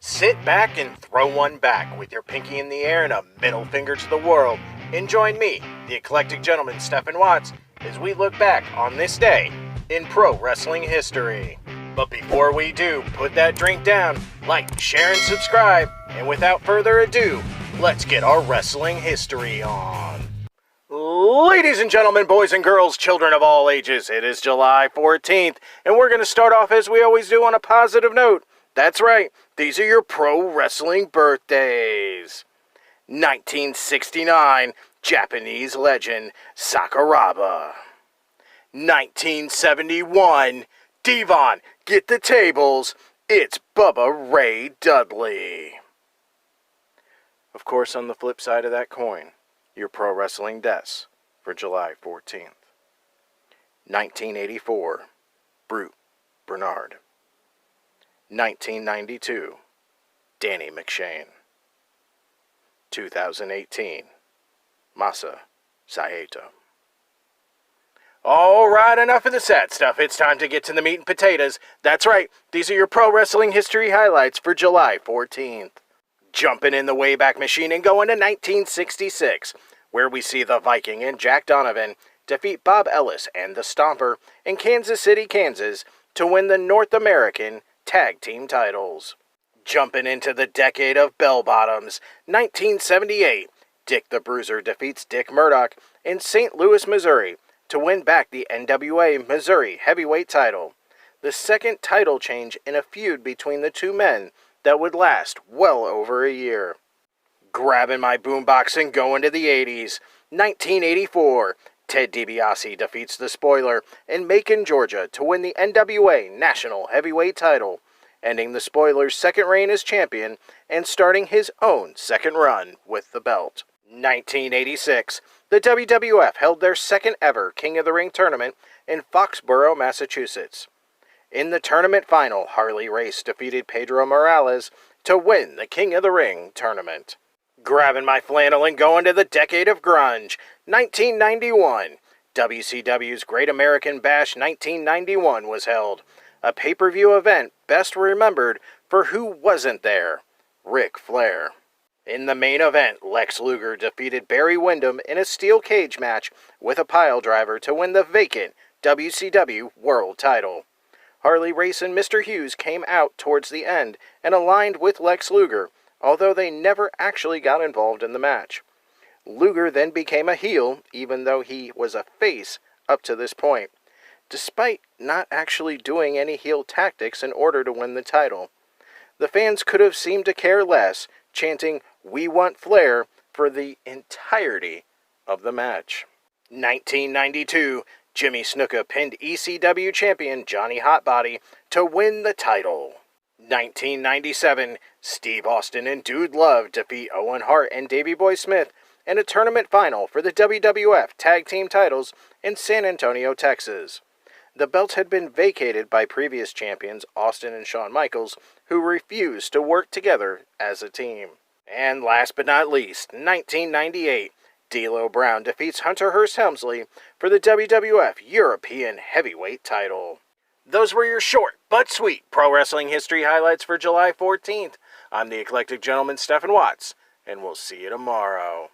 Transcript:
Sit back and throw one back with your pinky in the air and a middle finger to the world, and join me, the eclectic gentleman Stephen Watts, as we look back on this day in pro wrestling history. But before we do, put that drink down, like, share, and subscribe, and without further ado, let's get our wrestling history on. Ladies and gentlemen, boys and girls, children of all ages, it is July 14th, and we're going to start off as we always do on a positive note. That's right, these are your pro wrestling birthdays. 1969, Japanese legend Sakuraba. 1971, Devon, get the tables, it's Bubba Ray Dudley. Of course, on the flip side of that coin, your pro wrestling deaths for July 14th. 1984, Brute Bernard. 1992, Danny McShane. 2018, Masa Saito. Alright, enough of the sad stuff. It's time to get to the meat and potatoes. That's right, these are your pro wrestling history highlights for July 14th. Jumping in the Wayback Machine and going to 1966, where we see the Viking and Jack Donovan defeat Bob Ellis and the Stomper in Kansas City, Kansas, to win the North American Tag Team titles. Jumping into the decade of bell bottoms, 1978, Dick the Bruiser defeats Dick Murdoch in St. Louis, Missouri, to win back the NWA Missouri Heavyweight title, the second title change in a feud between the two men that would last well over a year. Grabbing my boombox and going to the 80s, 1984, Ted DiBiase defeats the Spoiler in Macon, Georgia to win the NWA National Heavyweight title, ending the Spoiler's second reign as champion and starting his own second run with the belt. 1986, the WWF held their second ever King of the Ring tournament in Foxborough, Massachusetts. In the tournament final, Harley Race defeated Pedro Morales to win the King of the Ring tournament. Grabbing my flannel and going to the decade of grunge, 1991. WCW's Great American Bash 1991 was held, a pay-per-view event best remembered for who wasn't there, Ric Flair. In the main event, Lex Luger defeated Barry Windham in a steel cage match with a piledriver to win the vacant WCW World title. Harley Race and Mr. Hughes came out towards the end and aligned with Lex Luger, although they never actually got involved in the match. Luger then became a heel, even though he was a face up to this point, despite not actually doing any heel tactics in order to win the title. The fans could have seemed to care less, chanting, "We want Flair," for the entirety of the match. 1992, Jimmy Snuka pinned ECW champion Johnny Hotbody to win the title. 1997, Steve Austin and Dude Love defeat Owen Hart and Davey Boy Smith in a tournament final for the WWF Tag Team titles in San Antonio, Texas. The belts had been vacated by previous champions Austin and Shawn Michaels, who refused to work together as a team. And last but not least, 1998, D'Lo Brown defeats Hunter Hearst Helmsley for the WWF European Heavyweight title. Those were your short but sweet pro wrestling history highlights for July 14th. I'm the eclectic gentleman Stephen Watts, and we'll see you tomorrow.